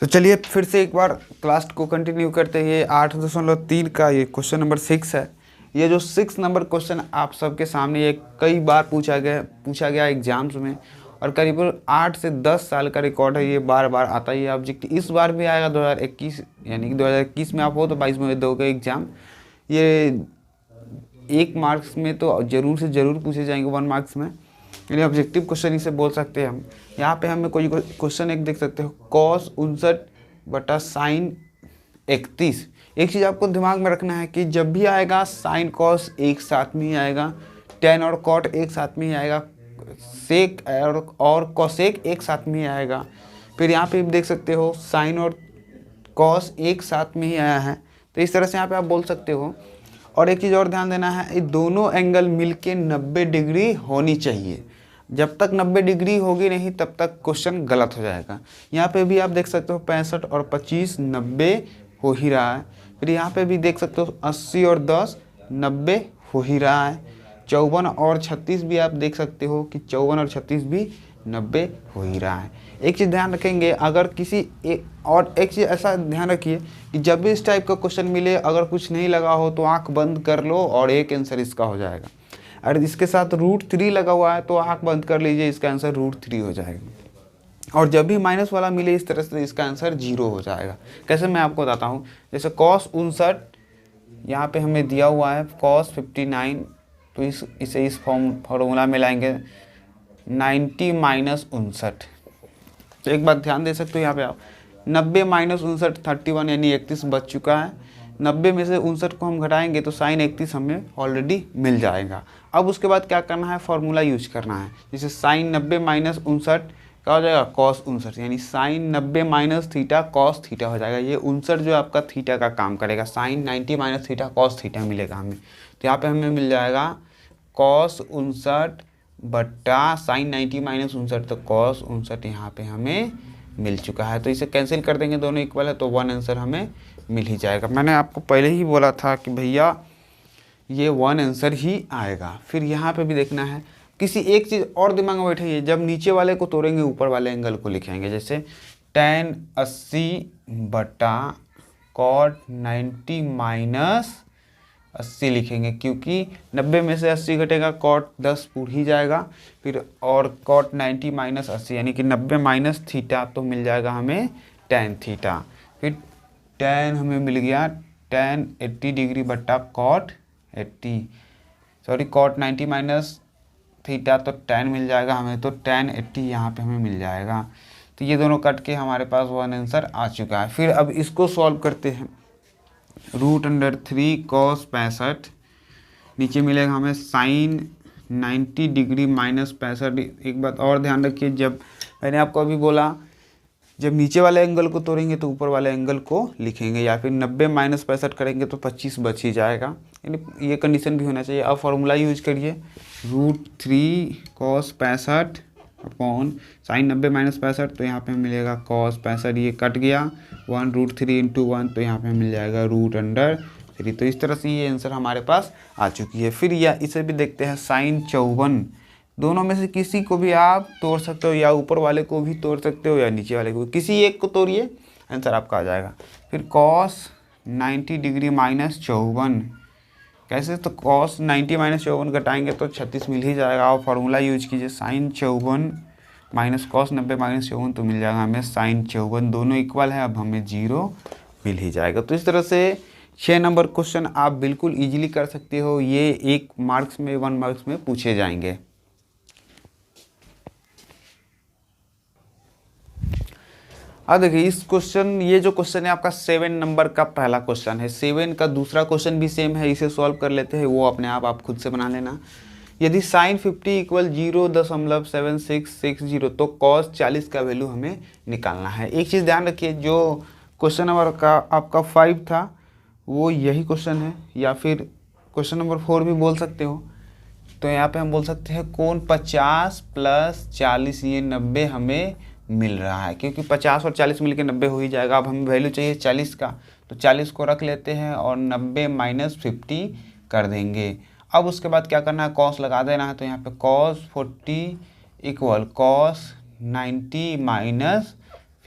तो चलिए फिर से एक बार क्लास को कंटिन्यू करते हैं। 8.3 का ये क्वेश्चन नंबर 6 है। ये जो 6 नंबर क्वेश्चन आप सबके सामने ये कई बार पूछा गया एग्जाम्स में, और करीबन 8 से 10 साल का रिकॉर्ड है। ये बार बार आता ही है ऑब्जेक्ट, इस बार भी आएगा 2021, यानी कि 2021 में आप हो तो 22 में दोगे एग्जाम। ये 1 मार्क्स में तो ज़रूर से ज़रूर पूछे जाएंगे, 1 मार्क्स में, यानी ऑब्जेक्टिव क्वेश्चन इसे बोल सकते हैं हम। यहाँ पे हमें कोई क्वेश्चन एक देख सकते हो, कॉस 59/sin 31। एक चीज़ आपको दिमाग में रखना है कि जब भी आएगा साइन कॉस एक साथ में ही आएगा, टेन और कॉट एक साथ में ही आएगा, सेक और कॉसेक एक साथ में ही आएगा। फिर यहाँ पे देख सकते हो साइन और कॉस एक साथ में ही आया है, तो इस तरह से यहाँ पे आप बोल सकते हो। और एक चीज़ और ध्यान देना है, ये दोनों एंगल मिलके 90 डिग्री होनी चाहिए। जब तक 90 डिग्री होगी नहीं तब तक क्वेश्चन गलत हो जाएगा। यहाँ पे भी आप देख सकते हो 65 और 25 90 हो ही रहा है। फिर यहाँ पे भी देख सकते हो 80 और 10 90 हो ही रहा है। 54 और 36 भी आप देख सकते हो कि 54 और 36 भी 90 हो ही रहा है। एक चीज़ ध्यान रखेंगे, अगर एक चीज़ ऐसा ध्यान रखिए कि जब भी इस टाइप का क्वेश्चन मिले, अगर कुछ नहीं लगा हो तो आंख बंद कर लो और एक आंसर इसका हो जाएगा। अगर इसके साथ √3 लगा हुआ है तो आंख बंद कर लीजिए, इसका आंसर √3 हो जाएगा। और जब भी माइनस वाला मिले इस तरह से, इसका आंसर 0 हो जाएगा। कैसे, मैं आपको बताता हूँ। जैसे cos 59 यहाँ पे हमें दिया हुआ है cos 59, तो इसे इस फॉर्मूला में लाएंगे 90 - 59। तो एक बात ध्यान दे सकते हो यहाँ पे आप, 90 - 59 31, यानी 31 बच चुका है। 90 में से 59 को हम घटाएंगे तो साइन 31 हमें ऑलरेडी मिल जाएगा। अब उसके बाद क्या करना है, फॉर्मूला यूज करना है। जैसे साइन 90 - 59 क्या हो जाएगा, cos 59, यानी साइन 90 - थीटा cos थीटा हो जाएगा। ये 59 जो आपका थीटा का काम करेगा, साइन 90 - थीटा cos थीटा मिलेगा हमें। तो यहाँ पे हमें मिल जाएगा cos 59 बट्टा साइन 90 - 59, तो cos 59 यहाँ पे हमें मिल चुका है। तो इसे कैंसिल कर देंगे, दोनों इक्वल है, तो 1 आंसर हमें मिल ही जाएगा। मैंने आपको पहले ही बोला था कि भैया ये 1 आंसर ही आएगा। फिर यहाँ पे भी देखना है, किसी एक चीज़ और दिमाग में बैठाइए, जब नीचे वाले को तोड़ेंगे ऊपर वाले एंगल को लिखेंगे। जैसे tan 80 बटा cot 90 - 80 लिखेंगे, क्योंकि 90 में से 80 घटेगा, cot 10 पूर ही जाएगा। फिर और cot 90 - 80 यानी कि 90 माइनस थीटा, तो मिल जाएगा हमें tan थीटा। फिर tan हमें मिल गया tan 80 डिग्री बट्टा cot 90 - थीटा, तो tan मिल जाएगा हमें, तो tan 80 यहाँ पे हमें मिल जाएगा। तो ये दोनों कट के हमारे पास 1 आंसर आ चुका है। फिर अब इसको सॉल्व करते हैं। √3 cos 65, नीचे मिलेगा हमें साइन 90 डिग्री माइनस 65। एक बात और ध्यान रखिए, जब मैंने आपको अभी बोला जब नीचे वाले एंगल को तोड़ेंगे तो ऊपर वाले एंगल को लिखेंगे, या फिर 90 - 65 करेंगे तो 25 बच ही जाएगा, यानी ये कंडीशन भी होना चाहिए। अब फॉर्मूला यूज करिए, √3 cos 65 अपॉन साइन 90 - 65, तो यहाँ पे मिलेगा cos 65, ये कट गया 1 √3 × 1, तो यहाँ पे मिल जाएगा √3। तो इस तरह से ये आंसर हमारे पास आ चुकी है। फिर या इसे भी देखते हैं, साइन 54, दोनों में से किसी को भी आप तोड़ सकते हो, या ऊपर वाले को भी तोड़ सकते हो या नीचे वाले को, किसी एक को तोड़िए, आंसर आपका आ जाएगा। फिर cos 90 डिग्री माइनस 54, कैसे, तो cos 90 - 54 घटाएंगे तो 36 मिल ही जाएगा। और फार्मूला यूज कीजिए, साइन 54 माइनस cos 90 - 54, तो मिल जाएगा हमें साइन 54, दोनों इक्वल है, अब हमें 0 मिल ही जाएगा। तो इस तरह से 6 नंबर क्वेश्चन आप बिल्कुल ईजिली कर सकते हो। ये 1 मार्क्स में 1 मार्क्स में पूछे जाएंगे। अब देखिए इस क्वेश्चन, ये जो क्वेश्चन है आपका 7 नंबर का पहला क्वेश्चन है। 7 का दूसरा क्वेश्चन भी सेम है, इसे सॉल्व कर लेते हैं, वो अपने आप खुद से बना लेना। यदि साइन 50 = 0.7660, तो कॉस 40 का वैल्यू हमें निकालना है। एक चीज़ ध्यान रखिए, जो क्वेश्चन नंबर का आपका 5 था वो यही क्वेश्चन है, या फिर क्वेश्चन नंबर 4 भी बोल सकते हो। तो यहाँ पे हम बोल सकते हैं कोण 50 + 40, ये 90 हमें मिल रहा है, क्योंकि 50 और 40 मिलकर 90 हो ही जाएगा। अब हमें वैल्यू चाहिए 40 का, तो 40 को रख लेते हैं और 90 - 50 कर देंगे। अब उसके बाद क्या करना है, कॉस लगा देना है। तो यहाँ पे cos 40 = cos 90 -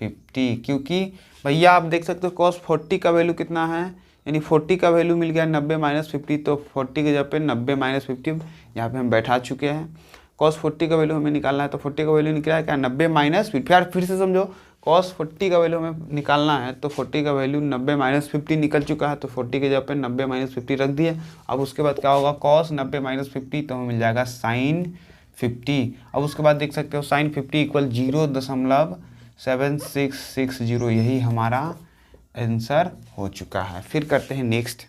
50, क्योंकि भैया आप देख सकते हो cos 40 का वैल्यू कितना है, यानी 40 का वैल्यू मिल गया 90 माइनस 50, तो 40 के जगह पे 90 माइनस 50 यहाँ पे हम बैठा चुके हैं। cos 40 का वैल्यू हमें निकालना है, तो 40 का वैल्यू निकला है क्या, 90 माइनस 50। फिर से समझो, cos 40 का वैल्यू हमें निकालना है, तो 40 का वैल्यू 90 माइनस 50 निकल चुका है, तो 40 के जगह पे 90 माइनस 50 रख दिए। अब उसके बाद क्या होगा, cos 90 माइनस 50, तो हमें मिल जाएगा sin 50। अब उसके बाद देख सकते हो sin 50 इक्वल 0.7660, यही हमारा आंसर हो चुका है। फिर करते हैं नेक्स्ट।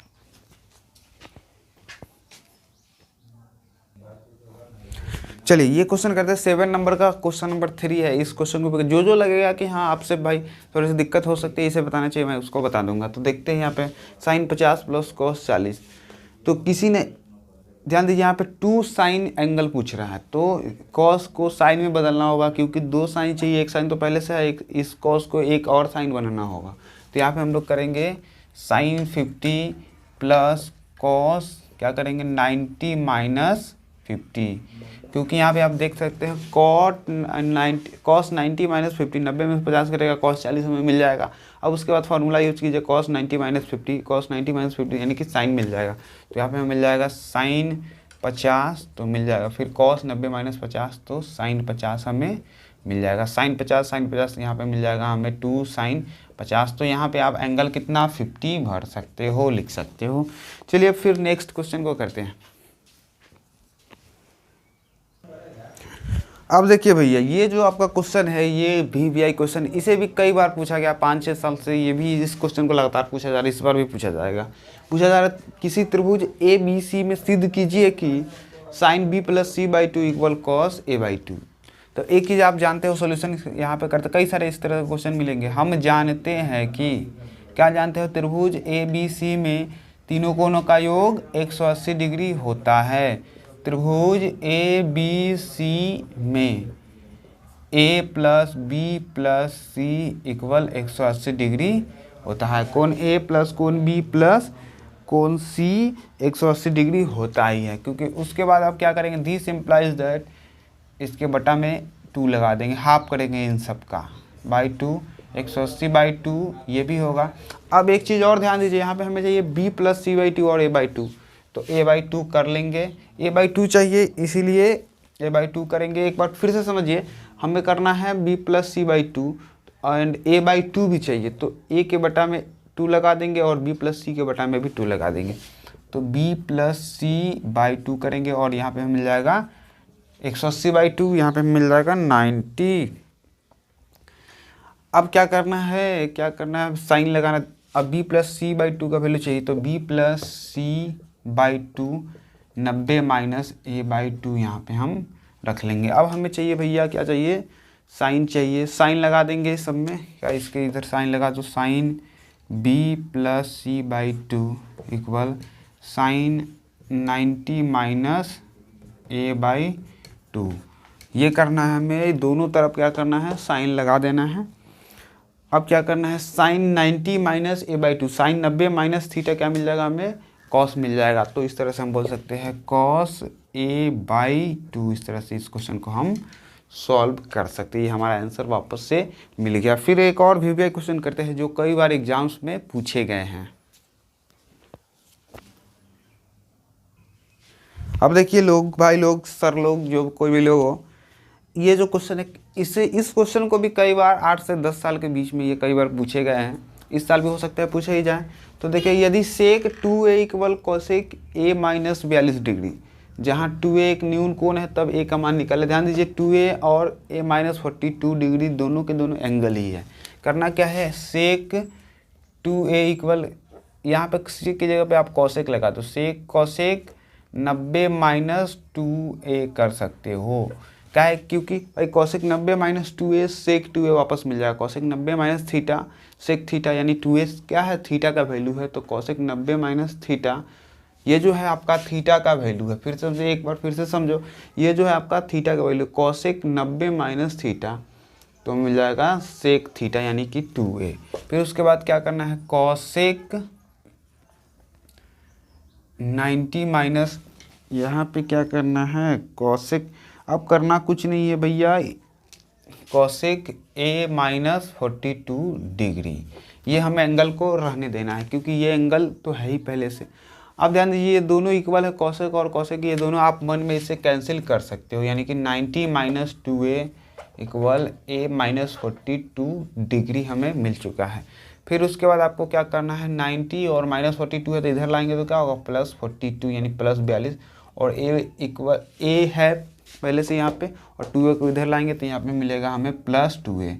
चलिए ये क्वेश्चन करते हैं 7 नंबर का, क्वेश्चन नंबर 3 है। इस क्वेश्चन को जो लगेगा कि हाँ आपसे भाई थोड़ी सी दिक्कत हो सकती है, इसे बताना चाहिए, मैं उसको बता दूंगा। तो देखते हैं यहाँ पे sin 50 प्लस cos 40। तो किसी ने ध्यान दीजिए, यहाँ पे 2 साइन एंगल पूछ रहा है, तो cos को साइन में बदलना होगा, क्योंकि 2 साइन चाहिए, एक साइन तो पहले से है, एक इस cos को एक और साइन बनाना होगा। तो यहाँ पे हम लोग करेंगे sin 50 प्लस cos क्या करेंगे 90 माइनस 50, क्योंकि यहाँ पे आप देख सकते हैं cos 90 माइनस 50, 90 में 50 करेगा, cos 40 हमें मिल जाएगा। अब उसके बाद फार्मूला यूज कीजिए cos 90 माइनस 50, cos 90 माइनस 50 यानी कि साइन मिल जाएगा। तो यहाँ पे हमें मिल जाएगा sin 50 तो मिल जाएगा, फिर cos 90 माइनस 50 तो sin 50 हमें मिल जाएगा। sin 50 यहाँ पे मिल जाएगा हमें 2 sin 50। तो यहाँ पे आप एंगल कितना 50 भर सकते हो, लिख सकते हो। चलिए फिर नेक्स्ट क्वेश्चन को करते हैं। अब देखिए भैया, ये जो आपका क्वेश्चन है ये VVI क्वेश्चन, इसे भी कई बार पूछा गया 5-6 साल से, ये भी इस क्वेश्चन को लगातार पूछा जा रहा है, इस बार भी पूछा जाएगा। पूछा जा रहा है किसी त्रिभुज ABC में सिद्ध कीजिए कि sin B plus C/2 equal cos A/2। तो एक चीज़ आप जानते हो, सोल्यूशन यहाँ पे करते कई सारे इस तरह के क्वेश्चन मिलेंगे। हम जानते हैं कि क्या जानते हो, त्रिभुज ABC में तीनों कोणों का योग 180 डिग्री होता है। त्रिभुज ABC में A plus B plus C equal 180 degree होता है। कोण A प्लस कोण B प्लस कोण C 180 डिग्री होता ही है, क्योंकि उसके बाद आप क्या करेंगे, दिस इम्प्लाइज दैट, इसके बटा में 2 लगा देंगे, हाफ करेंगे इन सब का बाई 2, 180/2 ये भी होगा। अब एक चीज़ और ध्यान दीजिए, यहाँ पे हमें चाहिए B प्लस C/2 और A/2, तो A/2 कर लेंगे, A/2 चाहिए इसीलिए A/2 करेंगे। एक बार फिर से समझिए, हमें करना है B plus C/2 and A/2 भी चाहिए, तो A के बटा में 2 लगा देंगे और B प्लस C के बटा में भी 2 लगा देंगे, तो B प्लस C/2 करेंगे और यहाँ पे हमें मिल जाएगा 180/2, यहाँ पे मिल जाएगा 90। अब क्या करना है, साइन लगाना। अब B प्लस C/2 का वैल्यू चाहिए, तो B plus C/2 90 minus A/2 यहाँ पे हम रख लेंगे। अब हमें चाहिए भैया, क्या चाहिए, साइन चाहिए, साइन लगा देंगे सब में, क्या इसके इधर साइन लगा, तो sine B plus C/2 equal sine 90 minus A/2। ये करना है हमें, दोनों तरफ क्या करना है, साइन लगा देना है। अब क्या करना है, sine 90 minus A/2, sine 90 minus theta क्या मिल जाएगा हमें, कॉस मिल जाएगा। तो इस तरह से हम बोल सकते हैं कॉस A/2, इस तरह से इस क्वेश्चन को हम सॉल्व कर सकते हैं। ये हमारा आंसर वापस से मिल गया। फिर एक और VVI क्वेश्चन करते हैं जो कई बार एग्जाम्स में पूछे गए हैं। अब देखिए लोग, भाई लोग, सर लोग, जो कोई भी लोग हो, ये जो क्वेश्चन है इस क्वेश्चन को भी कई बार 8 से 10 साल के बीच में ये कई बार पूछे गए हैं, इस साल भी हो सकता है पूछे ही जाए। तो देखिए, यदि सेक 2A equal cosec A minus 42 degree, जहाँ 2A एक न्यून कोण है तब A का मान निकाले। ध्यान दीजिए, 2A और A माइनस 42 डिग्री दोनों के दोनों एंगल ही है। करना क्या है, सेक 2A इक्वल, यहाँ पे सेक की जगह पे आप कोसेक लगा दो, सेक कोसेक 90 माइनस 2A कर सकते हो। क्या है, क्योंकि भाई कोसेक 90 माइनस 2A सेक 2A वापस मिल जाएगा। Cosec 90 minus theta sec theta, यानी 2A क्या है, थीटा का वैल्यू है, तो कोसेक 90 माइनस थीटा ये जो है आपका थीटा का वैल्यू है। फिर से एक बार फिर से समझो, ये जो है आपका थीटा का वैल्यू, कोसेक 90 माइनस थीटा तो मिल जाएगा सेक थीटा यानी कि 2A। फिर उसके बाद क्या करना है, कोसेक 90 माइनस, यहाँ पे क्या करना है, कोसेक, अब करना कुछ नहीं है भैया, कोसेक ए माइनस 42 डिग्री। ये हमें एंगल को रहने देना है क्योंकि ये एंगल तो है ही पहले से। अब ध्यान दीजिए ये दोनों इक्वल है, कोसेक और कोसेक, ये दोनों आप मन में इसे कैंसिल कर सकते हो, यानी कि 90 minus 2a equal a minus 42 degree हमें मिल चुका है। फिर उसके बाद आपको क्या करना है, 90 और माइनस 42 है तो इधर लाएंगे तो क्या होगा, प्लस 42 यानी प्लस 42, और a इक्वल a है पहले से यहाँ पे, और 2a को इधर लाएंगे तो यहाँ पे मिलेगा हमें प्लस 2a।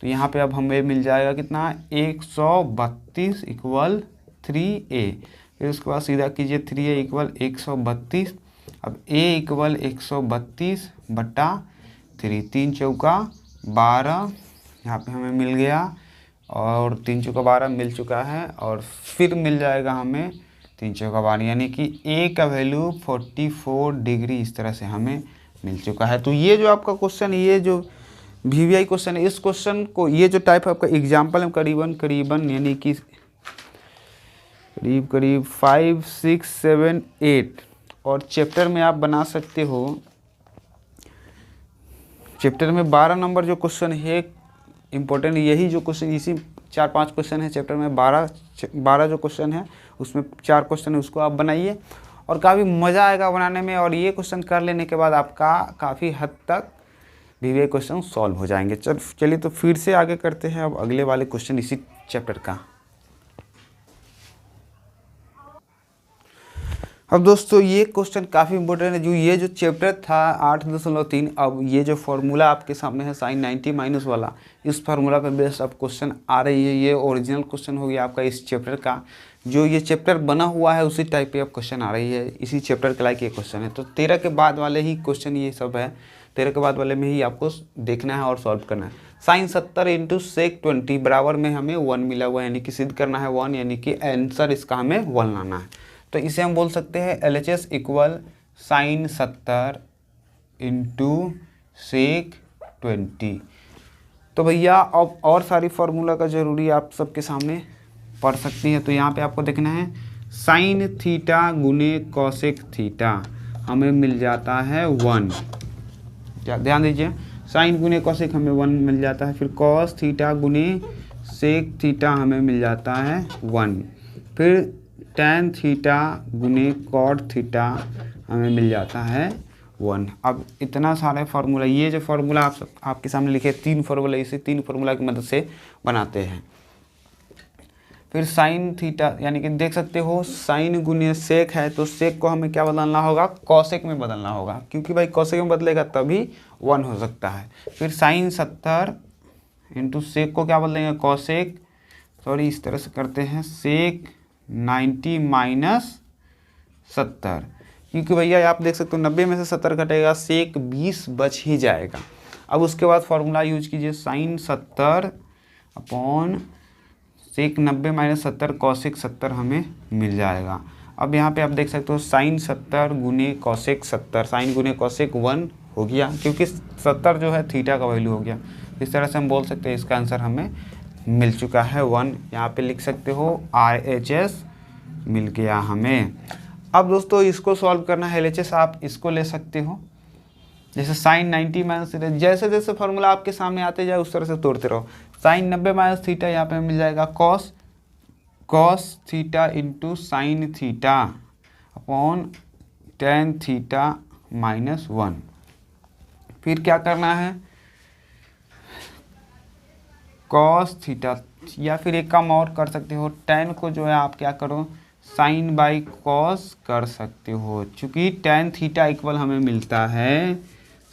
तो यहाँ पे अब हमें मिल जाएगा कितना, 132 इक्वल 3a। फिर उसके बाद सीधा कीजिए 3a इक्वल 132। अब a इक्वल 132 बटा 3, 3 चौका 12 यहाँ पे हमें मिल गया, और 3 चौका 12 मिल चुका है, और फिर मिल जाएगा हमें 3 चौका 12, यानी कि a का वैल्यू 44 डिग्री इस तरह से हमें मिल चुका है। तो ये जो आपका क्वेश्चन, ये जो VVI क्वेश्चन है, इस क्वेश्चन को, ये जो टाइप आपका एग्जाम्पल है करीबन यानी कि करीब 5, 6, 7, 8 और चैप्टर में आप बना सकते हो। चैप्टर में 12 नंबर जो क्वेश्चन है इम्पोर्टेंट, यही जो क्वेश्चन, इसी 4-5 क्वेश्चन है चैप्टर में, 12 जो क्वेश्चन है उसमें 4 क्वेश्चन है, उसको आप बनाइए और काफ़ी मज़ा आएगा बनाने में। और ये क्वेश्चन कर लेने के बाद आपका काफ़ी हद तक VVI क्वेश्चन सॉल्व हो जाएंगे। चलिए तो फिर से आगे करते हैं अब अगले वाले क्वेश्चन इसी चैप्टर का। अब दोस्तों ये क्वेश्चन काफ़ी इंपॉर्टेंट है, जो ये जो चैप्टर था 8.3, अब ये जो फार्मूला आपके सामने है साइन 90 माइनस वाला, इस फार्मूला पे बेस्ड अब क्वेश्चन आ रही है। ये ओरिजिनल क्वेश्चन हो गया आपका इस चैप्टर का, जो ये चैप्टर बना हुआ है उसी टाइप पे अब क्वेश्चन आ रही है, इसी चैप्टर के लायक ये क्वेश्चन है। तो 13 के बाद वाले ही क्वेश्चन ये सब है, 13 के बाद वाले में ही आपको देखना है और सॉल्व करना है। साइन 70 इंटू सेक 20 बराबर में हमें 1 मिला हुआ है, यानी कि सिद्ध करना है 1, यानी कि आंसर इसका हमें 1 लाना है। तो इसे हम बोल सकते हैं LHS equal sine 70 into sec 20। तो भैया अब और सारी फार्मूला का ज़रूरी आप सबके सामने पढ़ सकती है। तो यहाँ पे आपको देखना है साइन थीटा गुने कॉसेक थीटा हमें मिल जाता है 1। ध्यान दीजिए, साइन गुने कॉसेक हमें 1 मिल जाता है, फिर कॉस थीटा गुने सेक थीटा हमें मिल जाता है 1, फिर टैन थीटा गुने कॉट थीटा हमें मिल जाता है 1। अब इतना सारे फार्मूला, ये जो फार्मूला आपके सामने लिखे 3 फार्मूला, इसी 3 फार्मूला की मदद से बनाते हैं। फिर साइन थीटा, यानी कि देख सकते हो साइन गुने सेक है, तो सेक को हमें क्या बदलना होगा, कॉसेक में बदलना होगा, क्योंकि भाई कॉसेक में बदलेगा तभी 1 हो सकता है। फिर साइन 70 इंटू सेक को क्या बदलेंगे, कॉसेक, सॉरी इस तरह से करते हैं, सेक 90 माइनस 70, क्योंकि भैया आप देख सकते हो 90 में से 70 घटेगा, सेक 20 बच ही जाएगा। अब उसके बाद फार्मूला यूज कीजिए, sine 70 upon sec 90 minus 70 cosec 70 हमें मिल जाएगा। अब यहाँ पे आप देख सकते हो साइन 70 गुने कॉसेक 70, साइन गुने कॉसेक 1 हो गया, क्योंकि 70 जो है थीटा का वैल्यू हो गया। इस तरह से हम बोल सकते हैं इसका आंसर हमें मिल चुका है 1। यहाँ पे लिख सकते हो RHS मिल गया हमें। अब दोस्तों इसको सॉल्व करना है LHS, आप इसको ले सकते हो, जैसे साइन 90 माइनस थीटा, जैसे जैसे फार्मूला आपके सामने आते जाए उस तरह से तोड़ते रहो। साइन 90 माइनस थीटा यहाँ पे मिल जाएगा cos theta into sine theta upon tan theta minus 1। फिर क्या करना है, कॉस थीटा, या फिर एक काम और कर सकते हो, टेन को जो है आप क्या करो, साइन बाई कॉस कर सकते हो, चूँकि टेन थीटा इक्वल हमें मिलता है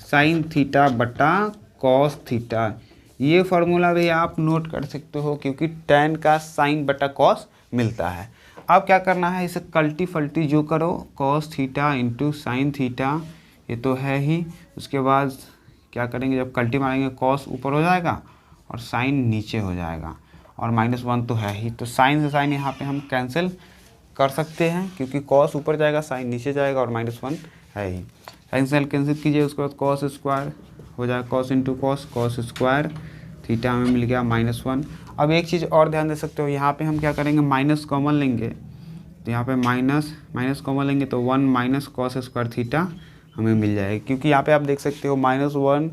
साइन थीटा बटा कॉस थीटा। ये फार्मूला भी आप नोट कर सकते हो, क्योंकि टेन का साइन बटा कॉस मिलता है। अब क्या करना है, इसे कल्टी फल्टी जो करो, cos theta into sine theta, ये तो है ही। उसके बाद क्या करेंगे, जब कल्टी मारेंगे कॉस ऊपर हो जाएगा और साइन नीचे हो जाएगा, और -1 तो है ही, तो साइन से साइन यहाँ पे हम कैंसिल कर सकते हैं, क्योंकि कॉस ऊपर जाएगा साइन नीचे जाएगा और -1 है ही। साइन से कैंसिल कीजिए, उसके बाद कॉस स्क्वायर हो जाएगा, cos into cos square, theta हमें मिल गया -1। अब एक चीज़ और ध्यान दे सकते हो, यहाँ पे हम क्या करेंगे, माइनस कॉमन लेंगे, तो यहाँ पे माइनस कॉमन लेंगे तो 1 माइनस कॉस स्क्वायर थीटा हमें मिल जाएगा, क्योंकि यहाँ पे आप देख सकते हो -1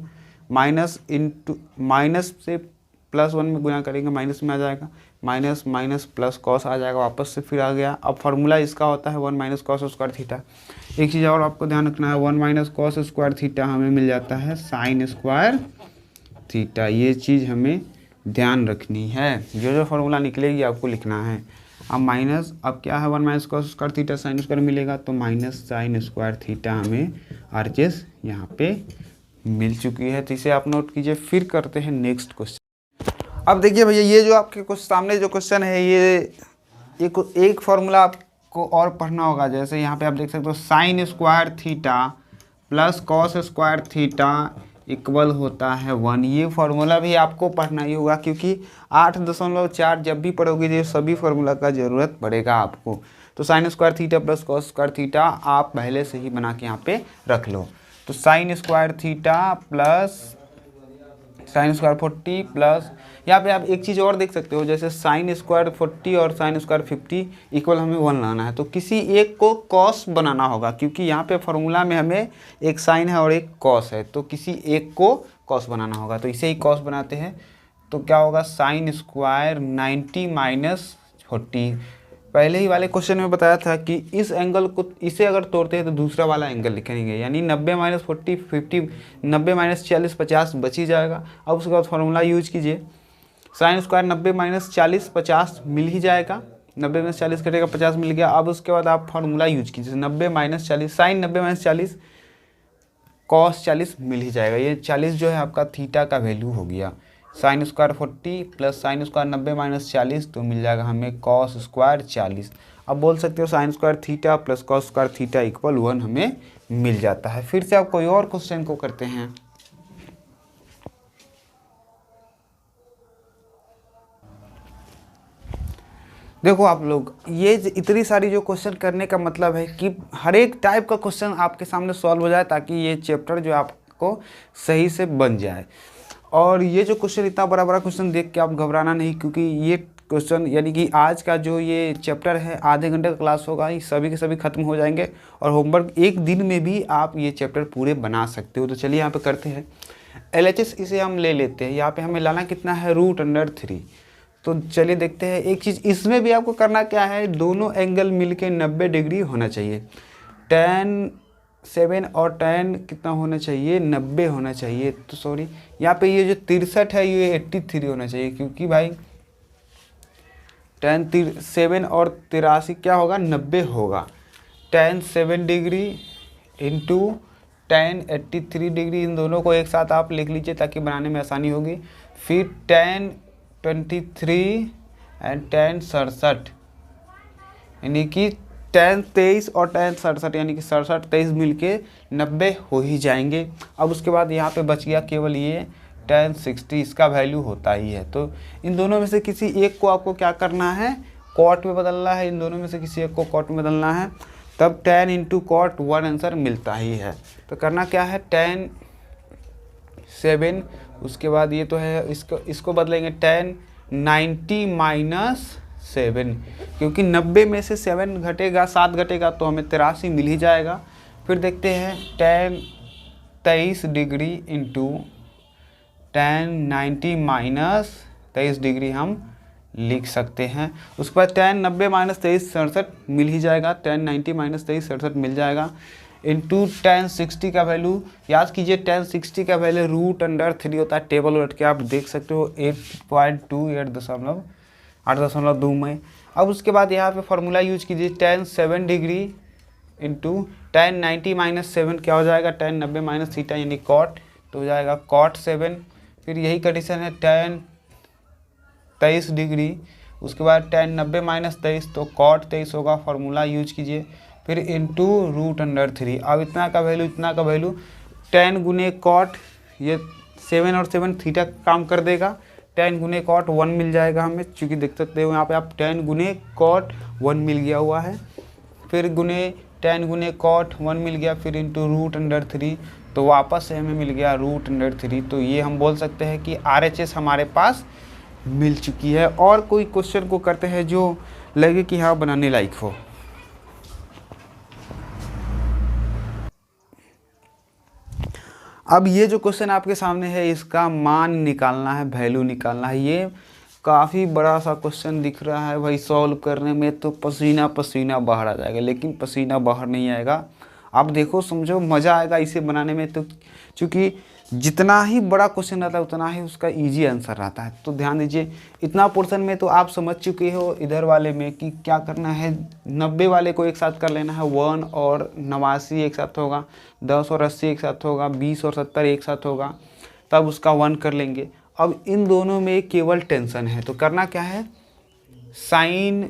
माइनस इंटू माइनस से +1 में गुना करेंगे, माइनस में आ जाएगा, माइनस माइनस प्लस कॉस आ जाएगा, वापस से फिर आ गया। अब फार्मूला इसका होता है 1 माइनस कॉस स्क्वायर थीटा। एक चीज़ और आपको ध्यान रखना है, 1 माइनस कॉस स्क्वायर थीटा हमें मिल जाता है साइन स्क्वायर थीटा। ये चीज़ हमें ध्यान रखनी है, जो जो फार्मूला निकलेगी आपको लिखना है। अब माइनस, अब क्या है 1 minus cos square theta sine square मिलेगा, तो माइनस साइन स्क्वायर थीटा हमें RHS यहाँ पे मिल चुकी है। तो इसे आप नोट कीजिए। फिर करते हैं नेक्स्ट क्वेश्चन। अब देखिए भैया, ये जो आपके कुछ सामने जो क्वेश्चन है, ये एक फार्मूला आपको और पढ़ना होगा। जैसे यहाँ पे आप देख सकते हो sine square theta plus cos square theta equal होता है 1। ये फार्मूला भी आपको पढ़ना ही होगा, क्योंकि 8.4 जब भी पढ़ोगे ये सभी फार्मूला का ज़रूरत पड़ेगा आपको। तो sine square theta plus cos square theta आप पहले से ही बना के यहाँ पे रख लो। तो sine square theta plus sine square 40 plus, यहाँ पे आप एक चीज़ और देख सकते हो, जैसे साइन स्क्वायर 40 और साइन स्क्वायर 50 इक्वल हमें 1 लाना है, तो किसी एक को कॉस बनाना होगा, क्योंकि यहाँ पे फार्मूला में हमें एक साइन है और एक कॉस है, तो किसी एक को कॉस बनाना होगा। तो इसे ही कॉस बनाते हैं। तो क्या होगा, साइन स्क्वायर 90 माइनस 40। पहले ही वाले क्वेश्चन में बताया था कि इस एंगल को, इसे अगर तोड़ते हैं तो दूसरा वाला एंगल लिखेंगे, यानी 90 माइनस 40 50, 90 माइनस 40 50 बच ही जाएगा। अब उसके बाद फार्मूला यूज कीजिए, साइन स्क्वायर 90 माइनस 40 50 मिल ही जाएगा, 90 माइनस 40 कटेगा 50 मिल गया। अब उसके बाद आप फार्मूला यूज कीजिए, 90 माइनस 40 साइन 90 माइनस 40 कॉस 40 मिल ही जाएगा। ये 40 जो है आपका थीटा का वैल्यू हो गया। Sine square 40 plus sine square 90 minus 40, तो मिल जाएगा हमें कॉस स्क्वायर 40। अब बोल सकते हो sine square theta plus cos square theta equal 1 हमें मिल जाता है। फिर से आप कोई और क्वेश्चन को करते हैं। देखो आप लोग, ये इतनी सारी जो क्वेश्चन करने का मतलब है कि हर एक टाइप का क्वेश्चन आपके सामने सॉल्व हो जाए, ताकि ये चैप्टर जो आपको सही से बन जाए। और ये जो क्वेश्चन, इतना बड़ा बड़ा क्वेश्चन देख के आप घबराना नहीं, क्योंकि ये क्वेश्चन यानी कि आज का जो ये चैप्टर है, आधे घंटे का क्लास होगा, ये सभी के सभी खत्म हो जाएंगे, और होमवर्क एक दिन में भी आप ये चैप्टर पूरे बना सकते हो। तो चलिए यहाँ पे करते हैं। LHS इसे हम ले लेते हैं। यहाँ पे हमें लाना कितना है, √3। तो चलिए देखते हैं। एक चीज़ इसमें भी आपको करना क्या है, दोनों एंगल मिलके 90 डिग्री होना चाहिए। tan 7 और tan कितना होना चाहिए, 90 होना चाहिए। तो सॉरी, यहाँ पे ये जो 63 है ये 83 होना चाहिए, क्योंकि भाई tan 7 और 83 क्या होगा, 90 होगा। tan 7 degree into tan 83 degree, इन दोनों को एक साथ आप लिख लीजिए ताकि बनाने में आसानी होगी। फिर tan 23 एंड tan 67, यानी कि tan 23 और tan 67, यानी कि 67 23 मिलके 90 हो ही जाएंगे। अब उसके बाद यहाँ पे बच गया केवल ये tan 60, इसका वैल्यू होता ही है। तो इन दोनों में से किसी एक को आपको क्या करना है, कॉट में बदलना है। इन दोनों में से किसी एक को कॉट में बदलना है, तब tan इंटू कॉट 1 आंसर मिलता ही है। तो करना क्या है, tan 7, उसके बाद ये तो है, इसको बदलेंगे tan 90 माइनस 7, क्योंकि 90 में से 7 घटेगा, 7 घटेगा तो हमें 83 मिल ही जाएगा। फिर देखते हैं tan 23 degree into tan 90 minus 23 degree हम लिख सकते हैं। उसके बाद tan 90 माइनस 23 67 मिल ही जाएगा, tan 90 माइनस 23 67 मिल जाएगा। इंटू tan 60 का वैल्यू याद कीजिए, tan 60 का वैल्यू √3 होता है। टेबल उलट के आप देख सकते हो, 8.2 8.2 में। अब उसके बाद यहाँ पे फार्मूला यूज कीजिए, tan 7 degree into tan 90 minus 7 क्या हो जाएगा, tan 90 माइनस थीटा यानी कॉट, तो हो जाएगा cot 7। फिर यही कंडीशन है tan 23 डिग्री, उसके बाद tan 90 माइनस 23 तो cot 23 होगा, फार्मूला यूज कीजिए। फिर इंटू √3। अब इतना का वैल्यू इतना का वैल्यू, tan गुने कॉट, ये 7 और 7 थीटा काम कर देगा, tan गुने कॉट 1 मिल जाएगा हमें, चूँकि देख सकते हो यहाँ पे आप tan गुने कॉट 1 मिल गया हुआ है। फिर tan गुने कॉट 1 मिल गया, फिर इंटू √3, तो वापस से हमें मिल गया √3। तो ये हम बोल सकते हैं कि RHS हमारे पास मिल चुकी है। और कोई क्वेश्चन को करते हैं जो लगे कि हाँ बनाने लायक हो। अब ये जो क्वेश्चन आपके सामने है इसका मान निकालना है, वैल्यू निकालना है। ये काफ़ी बड़ा सा क्वेश्चन दिख रहा है भाई, सॉल्व करने में तो पसीना पसीना बाहर आ जाएगा, लेकिन पसीना बाहर नहीं आएगा। आप देखो समझो, मज़ा आएगा इसे बनाने में। तो चूँकि जितना ही बड़ा क्वेश्चन रहता है उतना ही उसका इजी आंसर रहता है। तो ध्यान दीजिए, इतना पोर्शन में तो आप समझ चुके हो इधर वाले में कि क्या करना है। 90 वाले को एक साथ कर लेना है, 1 और 89 एक साथ होगा, 10 और 80 एक साथ होगा, 20 और 70 एक साथ होगा, तब उसका 1 कर लेंगे। अब इन दोनों में केवल टेंशन है, तो करना क्या है, साइन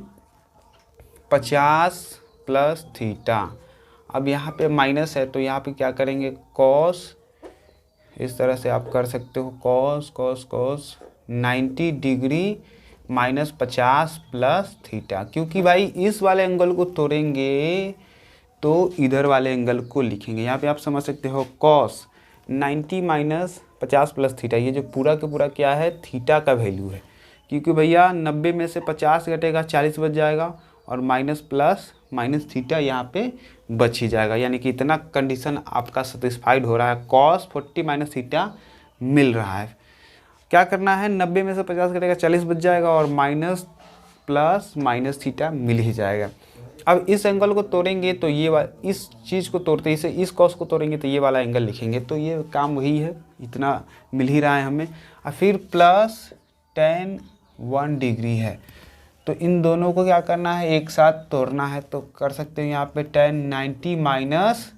50 प्लस थीटा। अब यहाँ पे माइनस है तो यहाँ पे क्या करेंगे, कॉस, इस तरह से आप कर सकते हो, cos cos cos 90 degree minus 50 plus theta. क्योंकि भाई इस वाले एंगल को तोड़ेंगे तो इधर वाले एंगल को लिखेंगे। यहाँ पे आप समझ सकते हो, कॉस 90 माइनस 50 प्लस थीटा, ये जो पूरा का पूरा क्या है, थीटा का वैल्यू है। क्योंकि भैया 90 में से 50 घटेगा 40 बच जाएगा, और माइनस प्लस माइनस थीटा यहाँ पे बच ही जाएगा। यानी कि इतना कंडीशन आपका सेटिस्फाइड हो रहा है, कॉस 40 माइनस थीटा मिल रहा है। क्या करना है, 90 में से 50 घटेगा 40 बच जाएगा, और माइनस प्लस माइनस थीटा मिल ही जाएगा। अब इस एंगल को तोड़ेंगे तो ये इस चीज़ को तोड़ते, इसे इस कॉस को तोड़ेंगे तो ये वाला एंगल लिखेंगे। तो ये काम वही है, इतना मिल ही रहा है हमें। और फिर प्लस tan 1 डिग्री है, तो इन दोनों को क्या करना है, एक साथ तोड़ना है। तो कर सकते हैं यहाँ पे tan 90 माइनस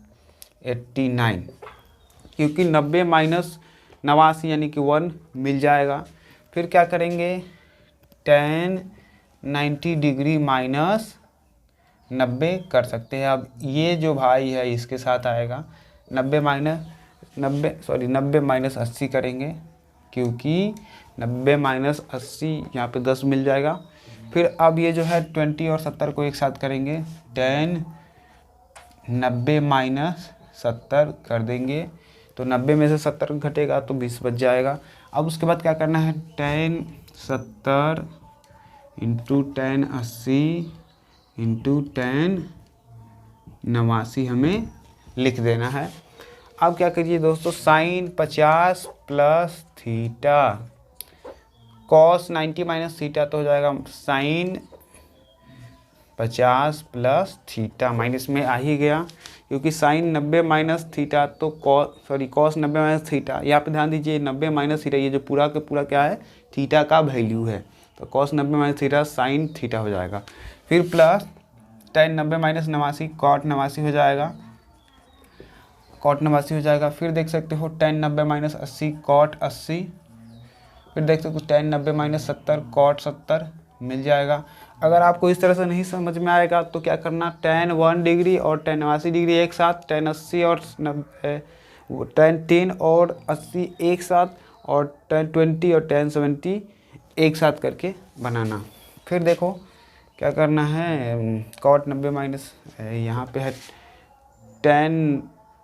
89, क्योंकि 90 माइनस 89 यानी कि 1 मिल जाएगा। फिर क्या करेंगे, tan 90 डिग्री माइनस 90 कर सकते हैं। अब ये जो भाई है इसके साथ आएगा 90 माइनस 80 करेंगे, क्योंकि 90 माइनस 80 यहाँ पे 10 मिल जाएगा। फिर अब ये जो है 20 और 70 को एक साथ करेंगे, tan 90 माइनस 70 कर देंगे, तो 90 में से 70 घटेगा तो 20 बच जाएगा। अब उसके बाद क्या करना है, tan 70 into tan 80 into tan 89 हमें लिख देना है। अब क्या करिए दोस्तों, sine 50 plus theta, cos 90 minus theta तो हो जाएगा साइन 50 प्लस थीटा, माइनस में आ ही गया, क्योंकि साइन 90 माइनस थीटा तो कॉस 90 माइनस थीटा। यहाँ पे ध्यान दीजिए, 90 माइनस थीटा ये जो पूरा का पूरा क्या है, थीटा का वैल्यू है, तो cos 90 minus theta sine theta हो जाएगा। फिर प्लस tan 90 माइनस 89 कॉट 89 हो जाएगा, कॉट 89 हो जाएगा। फिर देख सकते हो tan 90 माइनस 80 कॉट 80, फिर देख सकते हो tan 90 माइनस 70 कॉट 70 मिल जाएगा। अगर आपको इस तरह से नहीं समझ में आएगा तो क्या करना, tan 1 डिग्री और tan 89 डिग्री एक साथ, tan 80 और tan 10 और 80 एक साथ, और tan 20 और tan 70 एक साथ करके बनाना। फिर देखो क्या करना है, कॉट 90 माइनस यहाँ पे है tan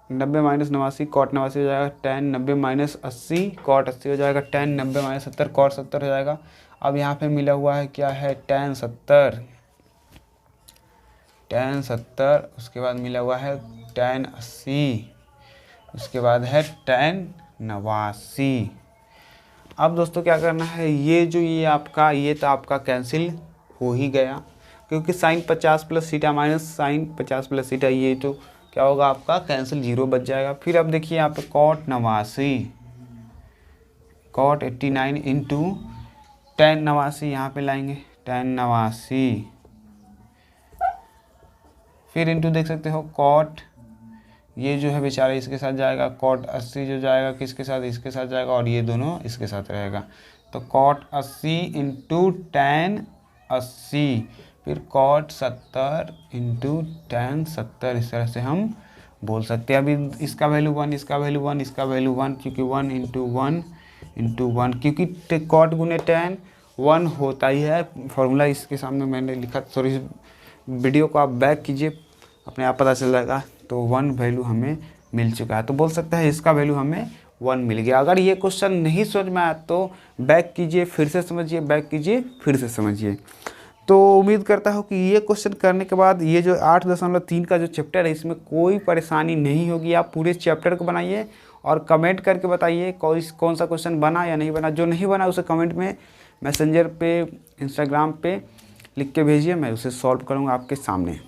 90 माइनस 89 कॉट 89 हो जाएगा, tan 90 माइनस 80 कॉट 80 हो जाएगा, tan 90 माइनस 70 कॉट 70 हो जाएगा। अब यहाँ पे मिला हुआ है क्या है, tan 70, उसके बाद मिला हुआ है tan 80, उसके बाद है tan 89। अब दोस्तों क्या करना है, ये जो ये आपका ये तो आपका कैंसिल हो ही गया, क्योंकि sine 50 plus theta minus sine 50 plus theta, ये तो क्या होगा आपका कैंसिल, 0 बच जाएगा। फिर अब देखिए यहाँ पे कॉट 89 कॉट 89 इंटू tan 89 यहाँ पे लाएंगे tan 89, फिर इंटू देख सकते हो कॉट, ये जो है बेचारा इसके साथ जाएगा, कॉट 80 जो जाएगा किसके साथ, इसके साथ जाएगा, और ये दोनों इसके साथ रहेगा। तो कॉट 80 इंटू tan 80, फिर कॉट 70 इंटू tan 70, इस तरह से हम बोल सकते हैं। अभी इसका वैल्यू 1, इसका वैल्यू 1, इसका वैल्यू 1, क्योंकि 1 इंटू 1 इंटू 1, क्योंकि कॉट गुने tan 1 होता ही है। फॉर्मूला इसके सामने मैंने लिखा, सॉरी वीडियो को आप बैक कीजिए, अपने आप पता चल जाएगा। तो 1 वैल्यू हमें मिल चुका है, तो बोल सकते हैं इसका वैल्यू हमें 1 मिल गया। अगर ये क्वेश्चन नहीं समझ में आया तो बैक कीजिए, फिर से समझिए, बैक कीजिए, फिर से समझिए। तो उम्मीद करता हूँ कि ये क्वेश्चन करने के बाद ये जो 8.3 का जो चैप्टर है इसमें कोई परेशानी नहीं होगी। आप पूरे चैप्टर को बनाइए और कमेंट करके बताइए कौन सा क्वेश्चन बना या नहीं बना। जो नहीं बना उसे कमेंट में मैसेंजर पे, इंस्टाग्राम पे लिख के भेजिए, मैं उसे सॉल्व करूँगा आपके सामने।